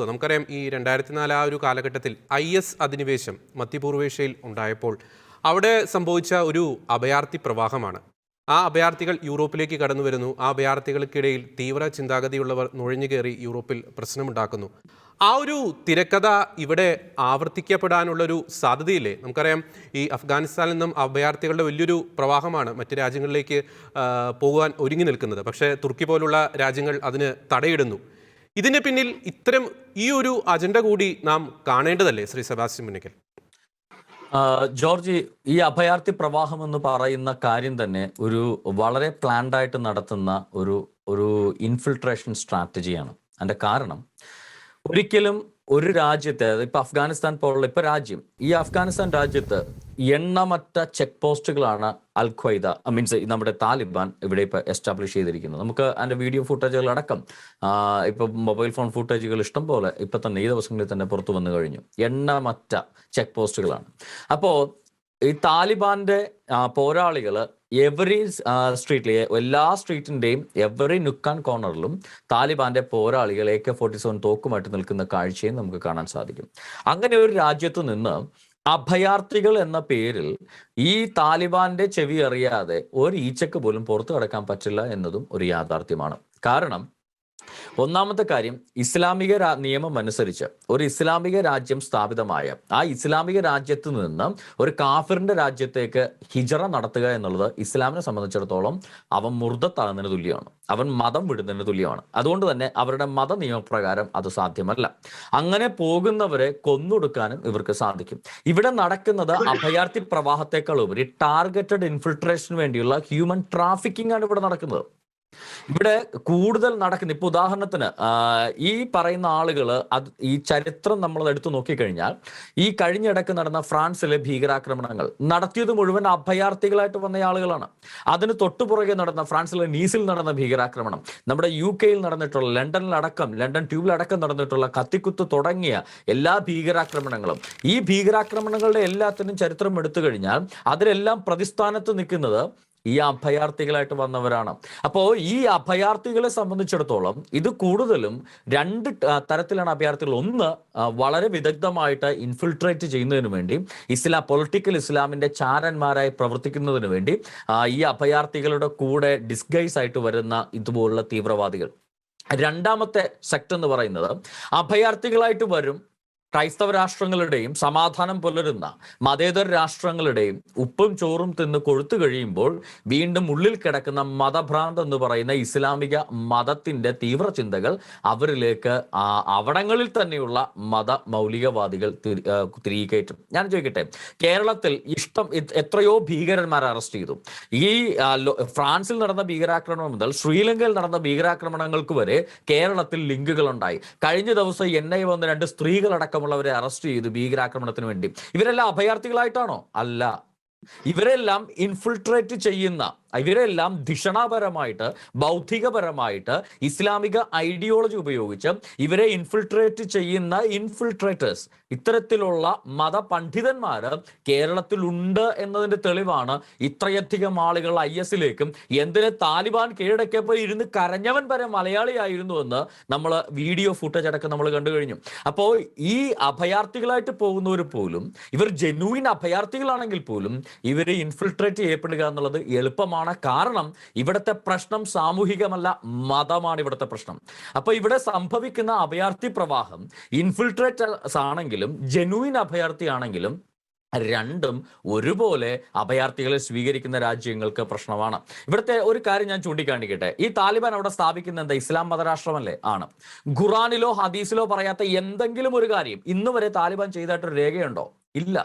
നമുക്കറിയാം ഈ 2004 ആ ഒരു കാലഘട്ടത്തിൽ IS അധിനിവേശം മധ്യപൂർവേഷ്യയിൽ ഉണ്ടായപ്പോൾ അവിടെ സംഭവിച്ച ഒരു അഭയാർത്ഥി പ്രവാഹമാണ്. ആ അഭയാർത്ഥികൾ യൂറോപ്പിലേക്ക് കടന്നു വരുന്നു. ആ അഭയാർത്ഥികൾക്കിടയിൽ തീവ്ര ചിന്താഗതിയുള്ളവർ നുഴഞ്ഞു കയറി യൂറോപ്പിൽ പ്രശ്നമുണ്ടാക്കുന്നു. ആ ഒരു തിരക്കഥ ഇവിടെ ആവർത്തിക്കപ്പെടാനുള്ളൊരു സാധ്യതയില്ലേ? നമുക്കറിയാം ഈ അഫ്ഗാനിസ്ഥാനിൽ നിന്നും അഭയാർത്ഥികളുടെ വലിയൊരു പ്രവാഹമാണ് മറ്റ് രാജ്യങ്ങളിലേക്ക് പോകാൻ ഒരുങ്ങി നിൽക്കുന്നത്. പക്ഷേ തുർക്കി പോലുള്ള രാജ്യങ്ങൾ അതിന് തടയിടുന്നു. ഇതിന് പിന്നിൽ ഇത്തരം ഈ ഒരു അജണ്ട കൂടി നാം കാണേണ്ടതല്ലേ ശ്രീ സെബാസ്റ്റ്യൻ പുന്നക്കൽ? ജോർജ്, ഈ അഭയാർത്ഥി പ്രവാഹം എന്ന് പറയുന്ന കാര്യം തന്നെ ഒരു വളരെ പ്ലാൻഡ് ആയിട്ട് നടത്തുന്ന ഒരു ഒരു ഇൻഫിൽട്രേഷൻ സ്ട്രാറ്റജിയാണ്. അതിന്റെ കാരണം ഒരിക്കലും ഒരു രാജ്യത്തെ, ഇപ്പൊ അഫ്ഗാനിസ്ഥാൻ പോലുള്ള ഇപ്പൊ രാജ്യം, ഈ അഫ്ഗാനിസ്ഥാൻ രാജ്യത്ത് എണ്ണമറ്റ ചെക്ക് പോസ്റ്റുകളാണ് അൽ ഖ്വയ്ദ മീൻസ് നമ്മുടെ താലിബാൻ ഇവിടെ ഇപ്പൊ എസ്റ്റാബ്ലിഷ് ചെയ്തിരിക്കുന്നത്. നമുക്ക് അതിന്റെ വീഡിയോ ഫുട്ടേജുകൾ അടക്കം ഇപ്പൊ മൊബൈൽ ഫോൺ ഫുട്ടേജുകൾ ഇഷ്ടം പോലെ ഇപ്പൊ തന്നെ ഈ ദിവസങ്ങളിൽ തന്നെ പുറത്തു വന്നു കഴിഞ്ഞു. എണ്ണമറ്റ ചെക്ക് പോസ്റ്റുകളാണ്. അപ്പോ ഈ താലിബാന്റെ പോരാളികൾ എവറി സ്ട്രീറ്റിലെ എല്ലാ സ്ട്രീറ്റിന്റെയും എവറി നുക്ക് ആൻഡ് കോർണറിലും താലിബാന്റെ പോരാളികൾ AK-47 തോക്കുമായിട്ട് നിൽക്കുന്ന കാഴ്ചയും നമുക്ക് കാണാൻ സാധിക്കും. അങ്ങനെ ഒരു രാജ്യത്ത് നിന്ന് അഭയാർത്ഥികൾ എന്ന പേരിൽ ഈ താലിബാന്റെ ചെവി അറിയാതെ ഒരു ഈച്ചക്ക് പോലും പുറത്തു കടക്കാൻ പറ്റില്ല എന്നതും ഒരു യാഥാർത്ഥ്യമാണ്. കാരണം ഒന്നാമത്തെ കാര്യം, ഇസ്ലാമിക നിയമം അനുസരിച്ച് ഒരു ഇസ്ലാമിക രാജ്യം സ്ഥാപിതമായ ആ ഇസ്ലാമിക രാജ്യത്ത് നിന്ന് ഒരു കാഫിറിന്റെ രാജ്യത്തേക്ക് ഹിജറ നടത്തുക എന്നുള്ളത് ഇസ്ലാമിനെ സംബന്ധിച്ചിടത്തോളം അവൻ മുർദ്ദത്താകുന്നതിന് തുല്യമാണ്, അവൻ മതം വിടുന്നതിന് തുല്യമാണ്. അതുകൊണ്ട് തന്നെ അവരുടെ മത നിയമപ്രകാരം അത് സാധ്യമല്ല. അങ്ങനെ പോകുന്നവരെ കൊന്നൊടുക്കാനും ഇവർക്ക് സാധിക്കും. ഇവിടെ നടക്കുന്നത് അഭയാർത്ഥി പ്രവാഹത്തെക്കാൾ ഉപരി ടാർഗറ്റഡ് ഇൻഫിൽട്രേഷന് വേണ്ടിയുള്ള ഹ്യൂമൻ ട്രാഫിക്കിംഗ് ആണ് ഇവിടെ നടക്കുന്നത്. ഇവിടെ കൂടുതൽ നടക്കുന്ന, ഇപ്പൊ ഉദാഹരണത്തിന് ഈ പറയുന്ന ആളുകൾ ഈ ചരിത്രം നമ്മൾ എടുത്തു നോക്കിക്കഴിഞ്ഞാൽ ഈ കഴിഞ്ഞിടക്ക് നടന്ന ഫ്രാൻസിലെ ഭീകരാക്രമണങ്ങൾ നടത്തിയത് മുഴുവൻ അഭയാർത്ഥികളായിട്ട് വന്ന ആളുകളാണ്. അതിന് തൊട്ടുപുറകെ നടന്ന ഫ്രാൻസിലെ നീസിൽ നടന്ന ഭീകരാക്രമണം, നമ്മുടെ UK നടന്നിട്ടുള്ള ലണ്ടൻ ട്യൂബിലടക്കം നടന്നിട്ടുള്ള കത്തിക്കുത്ത് തുടങ്ങിയ എല്ലാ ഭീകരാക്രമണങ്ങളും, ഈ ഭീകരാക്രമണങ്ങളുടെ എല്ലാത്തിനും ചരിത്രം എടുത്തു കഴിഞ്ഞാൽ അതിലെല്ലാം പ്രതിസ്ഥാനത്ത് നിൽക്കുന്നത് ഈ അഭയാർത്ഥികളായിട്ട് വന്നവരാണ്. അപ്പോൾ ഈ അഭയാർത്ഥികളെ സംബന്ധിച്ചിടത്തോളം ഇത് കൂടുതലും രണ്ട് തരത്തിലാണ് അഭയാർത്ഥികൾ. ഒന്ന്, വളരെ വിദഗ്ധമായിട്ട് ഇൻഫിൽട്രേറ്റ് ചെയ്യുന്നതിന് വേണ്ടി പൊളിറ്റിക്കൽ ഇസ്ലാമിന്റെ ചാരന്മാരായി പ്രവർത്തിക്കുന്നതിന് വേണ്ടി ഈ അഭയാർത്ഥികളുടെ കൂടെ ഡിസ്ഗൈസ് ആയിട്ട് വരുന്ന ഇതുപോലുള്ള തീവ്രവാദികൾ. രണ്ടാമത്തെ സെക്ട് എന്ന് പറയുന്നത് അഭയാർത്ഥികളായിട്ട് വരും, ക്രൈസ്തവ രാഷ്ട്രങ്ങളുടെയും സമാധാനം പുലരുന്ന മതേതര രാഷ്ട്രങ്ങളുടെയും ഉപ്പും ചോറും തിന്ന് കൊഴുത്തു കഴിയുമ്പോൾ വീണ്ടും ഉള്ളിൽ കിടക്കുന്ന മതഭ്രാന്ത് എന്ന് പറയുന്ന ഇസ്ലാമിക മതത്തിന്റെ തീവ്ര ചിന്തകൾ അവരിലേക്ക് അവിടങ്ങളിൽ തന്നെയുള്ള മത മൗലികവാദികൾ തിരികെ കയറ്റും. ഞാൻ ചോദിക്കട്ടെ, കേരളത്തിൽ എത്രയോ ഭീകരന്മാരെ അറസ്റ്റ് ചെയ്തു. ഈ ഫ്രാൻസിൽ നടന്ന ഭീകരാക്രമണം മുതൽ ശ്രീലങ്കയിൽ നടന്ന ഭീകരാക്രമണങ്ങൾക്ക് വരെ കേരളത്തിൽ ലിങ്കുകൾ ഉണ്ടായി. കഴിഞ്ഞ ദിവസം NIA വന്ന് 2 സ്ത്രീകളടക്കം ുള്ളവരെ അറസ്റ്റ് ചെയ്തു ഭീകരാക്രമണത്തിന് വേണ്ടി. ഇവരെല്ലാം അഭയാർത്ഥികളായിട്ടാണോ? അല്ല. ഇവരെല്ലാം ഇൻഫിൽട്രേറ്റ് ചെയ്യുന്ന, ഇവരെല്ലാം ധിഷണാപരമായിട്ട് ബൗദ്ധികപരമായിട്ട് ഇസ്ലാമിക ഐഡിയോളജി ഉപയോഗിച്ച് ഇവരെ ഇൻഫിൽട്രേറ്റ് ചെയ്യുന്ന ഇൻഫിൽട്രേറ്റേഴ്സ്, ഇത്തരത്തിലുള്ള മതപണ്ഡിതന്മാര് കേരളത്തിലുണ്ട് എന്നതിന്റെ തെളിവാണ് ഇത്രയധികം ആളുകൾ ISലേക്കും എന്തിന് താലിബാൻ കീഴടക്കിയപ്പോൾ ഇരുന്ന് കരഞ്ഞവൻ വരെ മലയാളിയായിരുന്നു എന്ന് നമ്മൾ വീഡിയോ ഫുട്ടേജ് അടക്കം നമ്മൾ കണ്ടു കഴിഞ്ഞു. അപ്പോൾ ഈ അഭയാർത്ഥികളായിട്ട് പോകുന്നവർ പോലും, ഇവർ ജെന്യൂൻ അഭയാർത്ഥികളാണെങ്കിൽ പോലും ഇവരെ ഇൻഫിൽട്രേറ്റ് ചെയ്യപ്പെടുക എന്നുള്ളത് എളുപ്പമാണ്. കാരണം ഇവിടുത്തെ പ്രശ്നം സാമൂഹികമല്ല, മതമാണ് ഇവിടുത്തെ പ്രശ്നം. അപ്പൊ ഇവിടെ സംഭവിക്കുന്ന അഭയാർത്ഥി പ്രവാഹം ഇൻഫിൽട്രേറ്റേഴ്സ് ആണെങ്കിലും ജെന്യൂൻ അഭയാർത്ഥി ആണെങ്കിലും രണ്ടും ഒരുപോലെ അഭയാർത്ഥികളെ സ്വീകരിക്കുന്ന രാജ്യങ്ങൾക്ക് പ്രശ്നമാണ്. ഇവിടുത്തെ ഒരു കാര്യം ഞാൻ ചൂണ്ടിക്കാണിക്കട്ടെ. ഈ താലിബാൻ അവിടെ സ്ഥാപിക്കുന്ന എന്താ? ഇസ്ലാം മതരാഷ്ട്രമല്ലേ? ആണ്. ഖുറാനിലോ ഹദീസിലോ പറയാത്ത എന്തെങ്കിലും ഒരു കാര്യം ഇന്ന് വരെ താലിബാൻ ചെയ്തായിട്ടൊരു രേഖയുണ്ടോ? ഇല്ല.